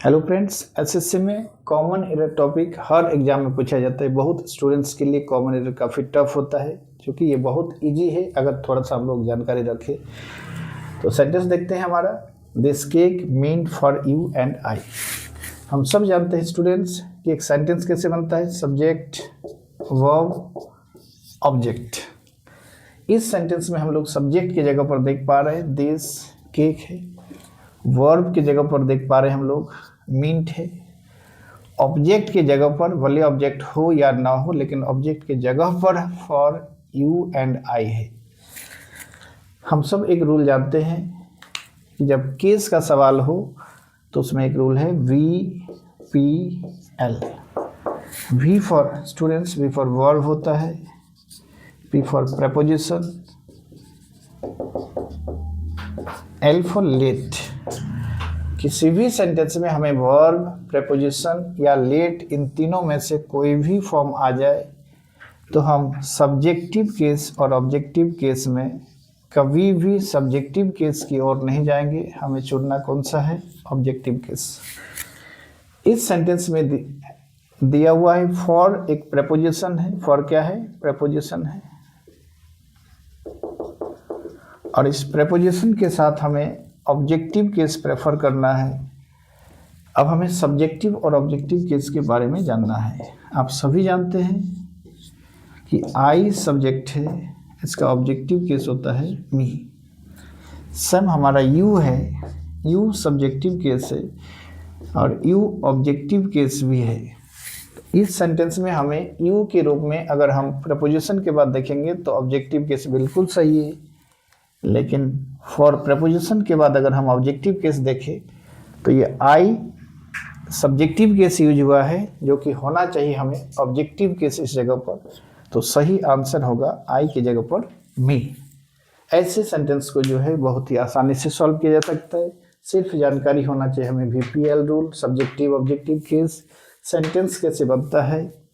Hello friends, SSC में common error topic हर exam में पूछा जाता है। बहुत स्टूडेंट्स के लिए कॉमन एरर काफ़ी टफ होता है, क्योंकि ये बहुत इजी है अगर थोड़ा सा हम लोग जानकारी रखें। तो सेंटेंस देखते हैं हमारा, this cake mean for you and I. हम सब जानते हैं स्टूडेंट्स कि एक सेंटेंस कैसे बनता है, सब्जेक्ट वर्ब ऑब्जेक्ट। इस सेंटेंस में हम लोग सब्जेक्ट की जगह पर देख पा रहे हैं दिस केक है, वर्ब की जगह पर देख पा रहे हैं हम लोग मींट है, ऑब्जेक्ट की जगह पर भले ऑब्जेक्ट हो या ना हो लेकिन ऑब्जेक्ट की जगह पर फॉर यू एंड आई है। हम सब एक रूल जानते हैं कि जब केस का सवाल हो तो उसमें एक रूल है VPL। V for students, V for verb होता है, P for preposition, L for let. किसी भी सेंटेंस में हमें वर्ब, प्रेपोजिशन या लेट इन तीनों में से कोई भी फॉर्म आ जाए तो हम सब्जेक्टिव केस और ऑब्जेक्टिव केस में कभी भी सब्जेक्टिव केस की ओर नहीं जाएंगे। हमें चुनना कौन सा है, ऑब्जेक्टिव केस। इस सेंटेंस में दिया हुआ है फॉर एक प्रेपोजिशन है। फॉर क्या है, प्रेपोजिशन है, और इस प्रेपोजिशन के साथ हमें ऑब्जेक्टिव केस प्रेफर करना है। अब हमें सब्जेक्टिव और ऑब्जेक्टिव केस के बारे में जानना है। आप सभी जानते हैं कि आई सब्जेक्ट है, इसका ऑब्जेक्टिव केस होता है मी। सम हमारा यू है, यू सब्जेक्टिव केस है और यू ऑब्जेक्टिव केस भी है। इस सेंटेंस में हमें यू के रूप में अगर हम प्रेपोजिशन के बाद देखेंगे तो ऑब्जेक्टिव केस बिल्कुल सही है, लेकिन फॉर प्रेपोजिशन के बाद अगर हम ऑब्जेक्टिव केस देखें तो ये आई सब्जेक्टिव केस यूज हुआ है, जो कि होना चाहिए हमें ऑब्जेक्टिव केस इस जगह पर। तो सही आंसर होगा आई की जगह पर मी। ऐसे सेंटेंस को जो है बहुत ही आसानी से सॉल्व किया जा सकता है। सिर्फ जानकारी होना चाहिए हमें VPL rule, subjective objective case, sentence कैसे बनता है,